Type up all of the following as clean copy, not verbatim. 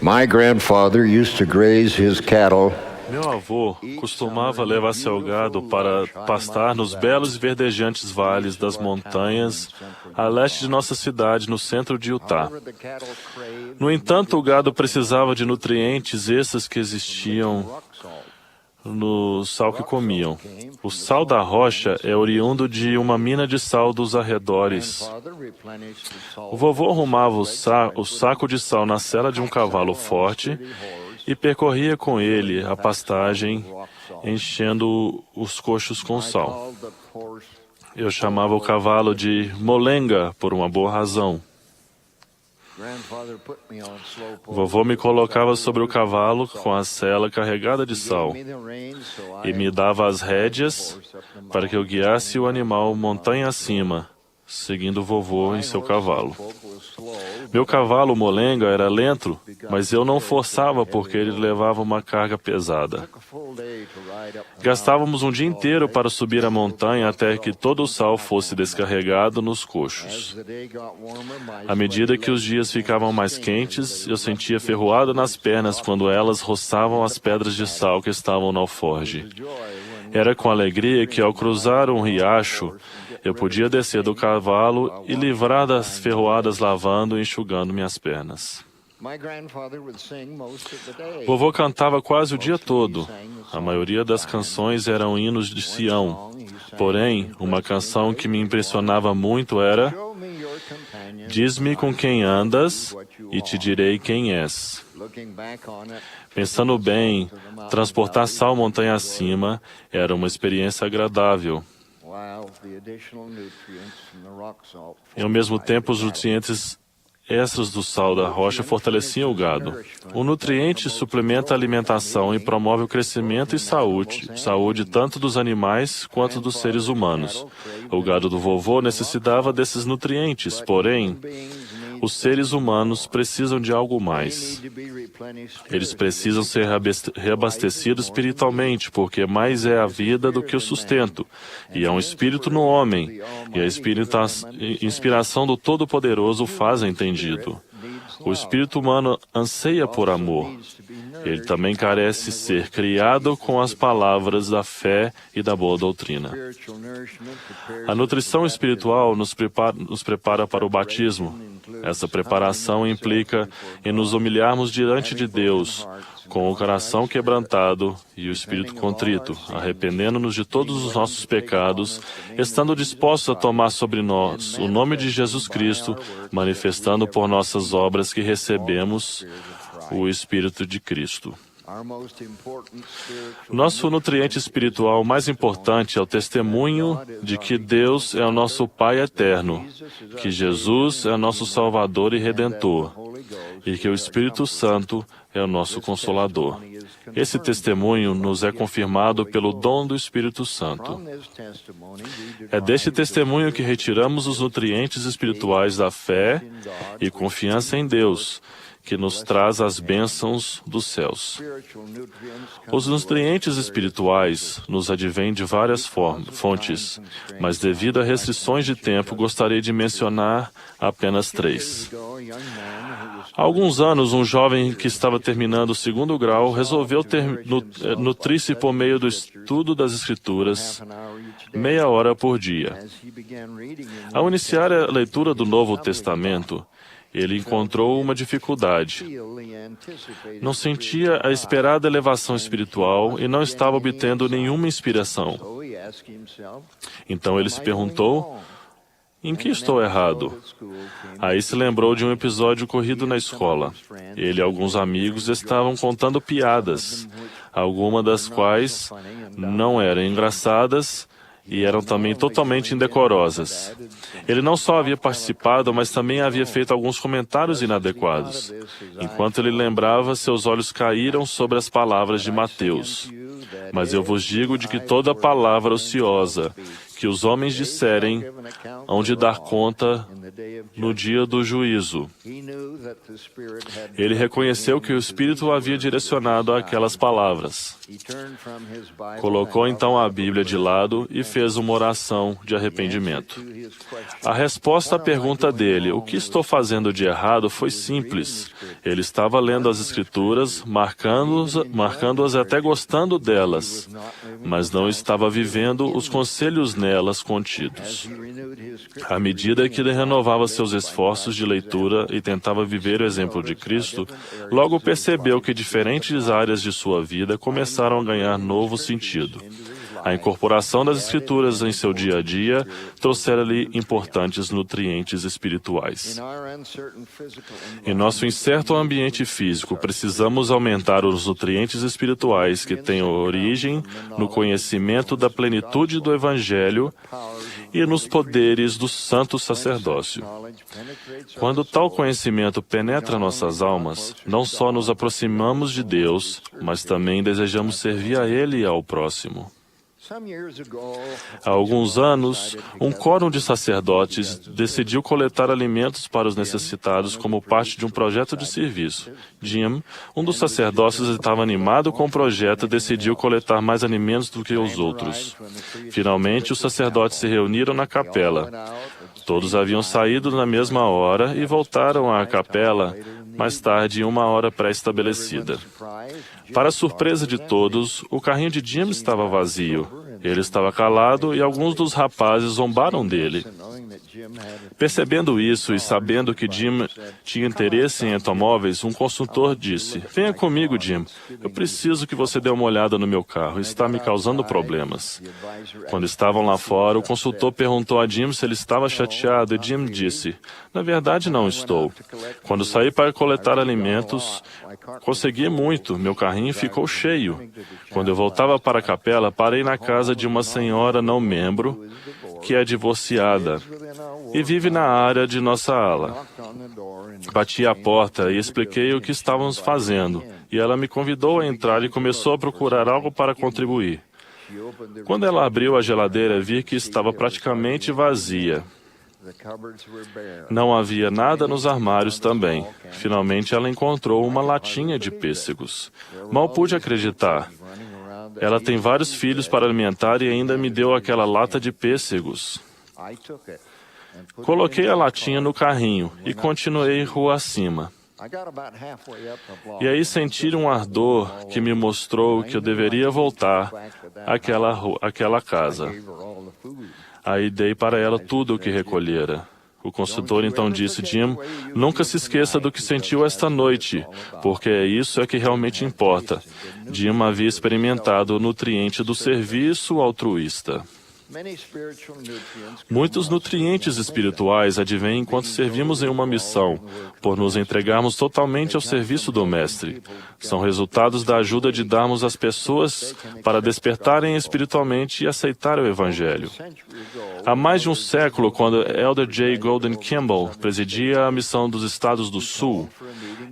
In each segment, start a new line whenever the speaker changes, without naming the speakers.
My grandfather used to graze his cattle
Meu avô costumava levar seu gado para pastar nos belos e verdejantes vales das montanhas a leste de nossa cidade, no centro de Utah. No entanto, o gado precisava de nutrientes extras que existiam no sal que comiam. O sal da rocha é oriundo de uma mina de sal dos arredores. O vovô arrumava o saco de sal na sela de um cavalo forte e percorria com ele a pastagem, enchendo os coxos com sal. Eu chamava o cavalo de molenga por uma boa razão. Vovô me colocava sobre o cavalo com a sela carregada de sal e me dava as rédeas para que eu guiasse o animal montanha acima, seguindo o vovô em seu cavalo. Meu cavalo molenga era lento, mas eu não forçava porque ele levava uma carga pesada. Gastávamos um dia inteiro para subir a montanha até que todo o sal fosse descarregado nos coxos. À medida que os dias ficavam mais quentes, eu sentia ferroada nas pernas quando elas roçavam as pedras de sal que estavam no alforge. Era com alegria que, ao cruzar um riacho, eu podia descer do cavalo e livrar das ferroadas lavando e enxugando minhas pernas. Vovô cantava quase o dia todo. A maioria das canções eram hinos de Sião. Porém, uma canção que me impressionava muito era: "Diz-me com quem andas e te direi quem és." Pensando bem, transportar sal montanha acima era uma experiência agradável. E, ao mesmo tempo, os nutrientes extras do sal da rocha fortaleciam o gado. O nutriente suplementa a alimentação e promove o crescimento e saúde tanto dos animais quanto dos seres humanos. O gado do vovô necessitava desses nutrientes, porém, os seres humanos precisam de algo mais. Eles precisam ser reabastecidos espiritualmente, porque mais é a vida do que o sustento, e há um espírito no homem, e a inspiração do Todo-Poderoso o faz entendido. O espírito humano anseia por amor. Ele também carece ser criado com as palavras da fé e da boa doutrina. A nutrição espiritual nos prepara para o batismo. Essa preparação implica em nos humilharmos diante de Deus, com o coração quebrantado e o espírito contrito, arrependendo-nos de todos os nossos pecados, estando dispostos a tomar sobre nós o nome de Jesus Cristo, manifestando por nossas obras que recebemos o Espírito de Cristo. Nosso nutriente espiritual mais importante é o testemunho de que Deus é o nosso Pai eterno, que Jesus é o nosso Salvador e Redentor, e que o Espírito Santo é o nosso Consolador. Esse testemunho nos é confirmado pelo dom do Espírito Santo. É deste testemunho que retiramos os nutrientes espirituais da fé e confiança em Deus, que nos traz as bênçãos dos céus. Os nutrientes espirituais nos advêm de várias fontes, mas devido a restrições de tempo, gostaria de mencionar apenas 3. Há alguns anos, um jovem que estava terminando o 2º grau resolveu nutrir-se por meio do estudo das Escrituras, meia hora por dia. Ao iniciar a leitura do Novo Testamento, ele encontrou uma dificuldade. Não sentia a esperada elevação espiritual e não estava obtendo nenhuma inspiração. Então ele se perguntou: em que estou errado? Aí se lembrou de um episódio ocorrido na escola. Ele e alguns amigos estavam contando piadas, algumas das quais não eram engraçadas e eram também totalmente indecorosas. Ele não só havia participado, mas também havia feito alguns comentários inadequados. Enquanto ele lembrava, seus olhos caíram sobre as palavras de Mateus. Mas eu vos digo de que toda palavra ociosa que os homens disserem, hão de dar conta no dia do juízo. Ele reconheceu que o Espírito o havia direcionado àquelas palavras. Colocou então a Bíblia de lado e fez uma oração de arrependimento. A resposta à pergunta dele, o que estou fazendo de errado, foi simples. Ele estava lendo as Escrituras, marcando-as e até gostando delas, mas não estava vivendo os conselhos nelas contidos. À medida que ele renovava seus esforços de leitura e tentava viver o exemplo de Cristo, logo percebeu que diferentes áreas de sua vida começaram a ganhar novo sentido. A incorporação das Escrituras em seu dia a dia trouxera-lhe importantes nutrientes espirituais. Em nosso incerto ambiente físico, precisamos aumentar os nutrientes espirituais que têm origem no conhecimento da plenitude do Evangelho e nos poderes do santo sacerdócio. Quando tal conhecimento penetra nossas almas, não só nos aproximamos de Deus, mas também desejamos servir a Ele e ao próximo. Há alguns anos, um quórum de sacerdotes decidiu coletar alimentos para os necessitados como parte de um projeto de serviço. Jim, um dos sacerdotes, estava animado com o projeto e decidiu coletar mais alimentos do que os outros. Finalmente, os sacerdotes se reuniram na capela. Todos haviam saído na mesma hora e voltaram à capela mais tarde em uma hora pré-estabelecida. Para a surpresa de todos, o carrinho de Jim estava vazio. Ele estava calado e alguns dos rapazes zombaram dele. Percebendo isso e sabendo que Jim tinha interesse em automóveis, um consultor disse: "Venha comigo, Jim. Eu preciso que você dê uma olhada no meu carro. Está me causando problemas." Quando estavam lá fora, o consultor perguntou a Jim se ele estava chateado e Jim disse: "Na verdade, não estou. Quando saí para coletar alimentos, consegui muito. Meu carrinho ficou cheio. Quando eu voltava para a capela, parei na casa de uma senhora não membro, que é divorciada, e vive na área de nossa ala. Bati à porta e expliquei o que estávamos fazendo, e ela me convidou a entrar e começou a procurar algo para contribuir. Quando ela abriu a geladeira, vi que estava praticamente vazia. Não havia nada nos armários também. Finalmente ela encontrou uma latinha de pêssegos. Mal pude acreditar. Ela tem vários filhos para alimentar e ainda me deu aquela lata de pêssegos. Coloquei a latinha no carrinho e continuei rua acima. E aí senti um ardor que me mostrou que eu deveria voltar àquela casa. Aí dei para ela tudo o que recolhera. O consultor então disse: "Jim, nunca se esqueça do que sentiu esta noite, porque isso é que realmente importa." Jim havia experimentado o nutriente do serviço altruísta. Muitos nutrientes espirituais advêm enquanto servimos em uma missão, por nos entregarmos totalmente ao serviço do Mestre. São resultados da ajuda de darmos às pessoas para despertarem espiritualmente e aceitarem o Evangelho. Há mais de um século, quando Elder J. Golden Campbell presidia a missão dos Estados do Sul,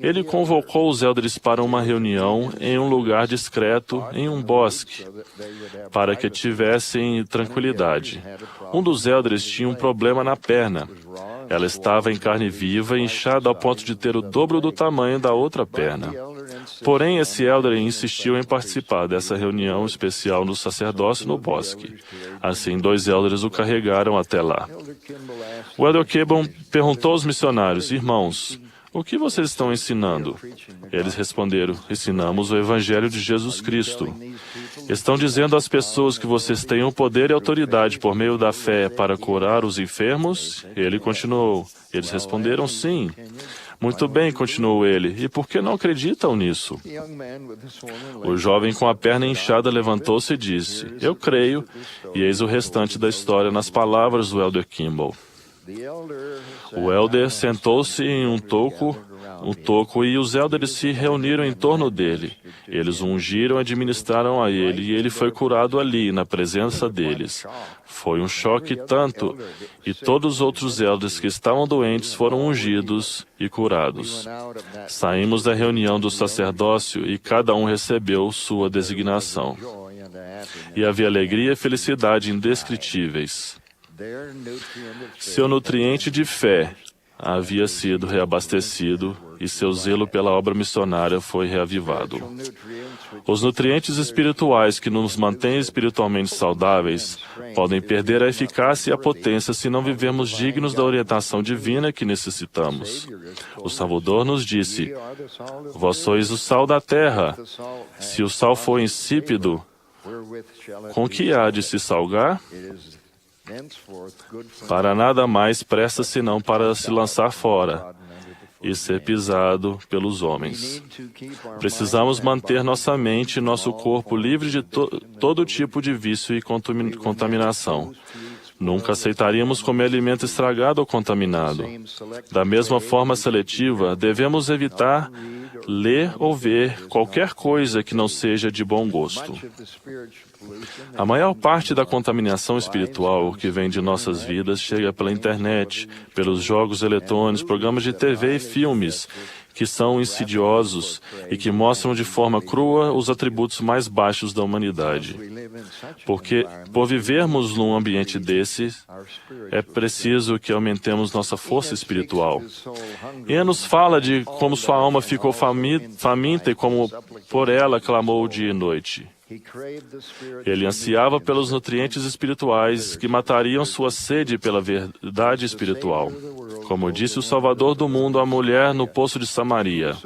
ele convocou os elders para uma reunião em um lugar discreto, em um bosque, para que tivessem tranquilidade. Um dos elders tinha um problema na perna. Ela estava em carne viva e inchada ao ponto de ter o dobro do tamanho da outra perna. Porém, esse elder insistiu em participar dessa reunião especial no sacerdócio no bosque. Assim, 2 elders o carregaram até lá. O elder Campbell perguntou aos missionários: "Irmãos, o que vocês estão ensinando?" Eles responderam: "Ensinamos o Evangelho de Jesus Cristo." "Estão dizendo às pessoas que vocês têm o poder e autoridade por meio da fé para curar os enfermos?" Ele continuou. Eles responderam: "Sim." "Muito bem", continuou ele, "e por que não acreditam nisso?" O jovem com a perna inchada levantou-se e disse: "Eu creio." E eis o restante da história nas palavras do elder Campbell. O elder sentou-se em um toco e os elders se reuniram em torno dele. Eles o ungiram e administraram a ele, e ele foi curado ali, na presença deles. Foi um choque tanto, e todos os outros elders que estavam doentes foram ungidos e curados. Saímos da reunião do sacerdócio e cada um recebeu sua designação. E havia alegria e felicidade indescritíveis. Seu nutriente de fé havia sido reabastecido e seu zelo pela obra missionária foi reavivado. Os nutrientes espirituais que nos mantêm espiritualmente saudáveis podem perder a eficácia e a potência se não vivermos dignos da orientação divina que necessitamos. O Salvador nos disse: "Vós sois o sal da terra. Se o sal for insípido, com que há de se salgar? Para nada mais presta senão para se lançar fora e ser pisado pelos homens." Precisamos manter nossa mente e nosso corpo livres de todo tipo de vício e contaminação. Nunca aceitaríamos comer alimento estragado ou contaminado. Da mesma forma seletiva, devemos evitar ler ou ver qualquer coisa que não seja de bom gosto. A maior parte da contaminação espiritual que vem de nossas vidas chega pela internet, pelos jogos eletrônicos, programas de TV e filmes, que são insidiosos e que mostram de forma crua os atributos mais baixos da humanidade. Porque, por vivermos num ambiente desse, é preciso que aumentemos nossa força espiritual. E nos fala de como sua alma ficou faminta e como por ela clamou dia e noite. Ele ansiava pelos nutrientes espirituais que matariam sua sede pela verdade espiritual. Como disse o Salvador do mundo à mulher no poço de Samaria: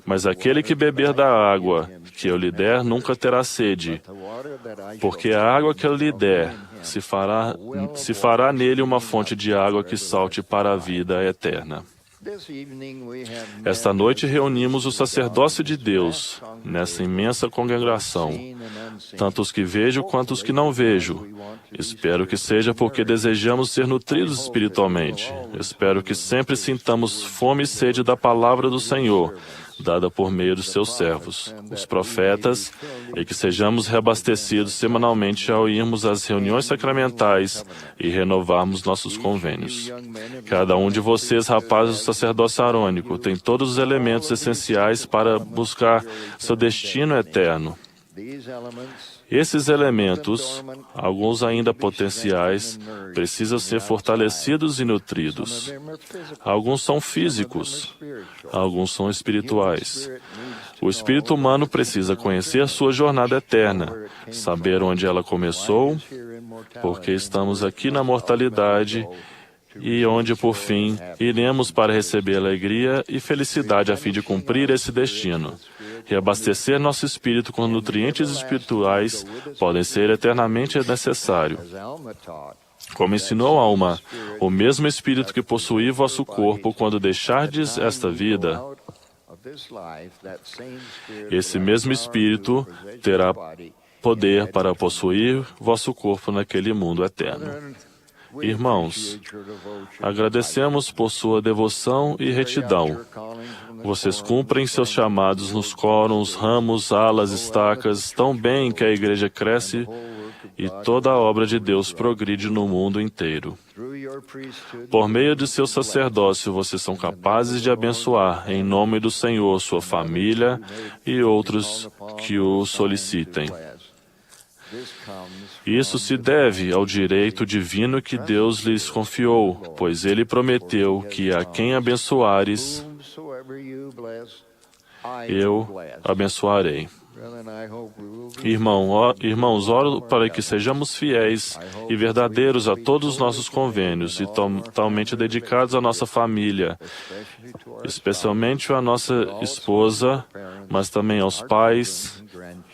"Mas aquele que beber da água que eu lhe der nunca terá sede, porque a água que eu lhe der se fará nele uma fonte de água que salte para a vida eterna." Esta noite reunimos o sacerdócio de Deus nessa imensa congregação, tanto os que vejo quanto os que não vejo. Espero que seja porque desejamos ser nutridos espiritualmente. Espero que sempre sintamos fome e sede da palavra do Senhor, dada por meio dos seus servos, os profetas, e que sejamos reabastecidos semanalmente ao irmos às reuniões sacramentais e renovarmos nossos convênios. Cada um de vocês, rapazes do sacerdócio arônico, tem todos os elementos essenciais para buscar seu destino eterno. Esses elementos, alguns ainda potenciais, precisam ser fortalecidos e nutridos. Alguns são físicos, alguns são espirituais. O espírito humano precisa conhecer sua jornada eterna, saber onde ela começou, porque estamos aqui na mortalidade e onde, por fim, iremos para receber alegria e felicidade a fim de cumprir esse destino. Reabastecer nosso espírito com nutrientes espirituais podem ser eternamente necessário. Como ensinou Alma, o mesmo espírito que possui vosso corpo quando deixardes esta vida, esse mesmo espírito terá poder para possuir vosso corpo naquele mundo eterno. Irmãos, agradecemos por sua devoção e retidão. Vocês cumprem seus chamados nos córons, ramos, alas, estacas, tão bem que a igreja cresce e toda a obra de Deus progride no mundo inteiro. Por meio de seu sacerdócio, vocês são capazes de abençoar, em nome do Senhor, sua família e outros que o solicitem. Isso se deve ao direito divino que Deus lhes confiou, pois Ele prometeu que a quem abençoares, eu abençoarei. Irmãos, oro para que sejamos fiéis e verdadeiros a todos os nossos convênios e totalmente dedicados à nossa família, especialmente à nossa esposa, mas também aos pais,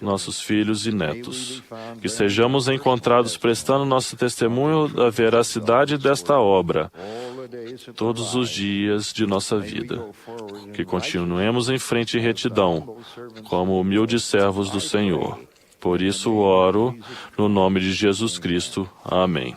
nossos filhos e netos. Que sejamos encontrados prestando nosso testemunho da veracidade desta obra todos os dias de nossa vida. Que continuemos em frente em retidão, como humildes servos do Senhor. Por isso oro no nome de Jesus Cristo. Amém.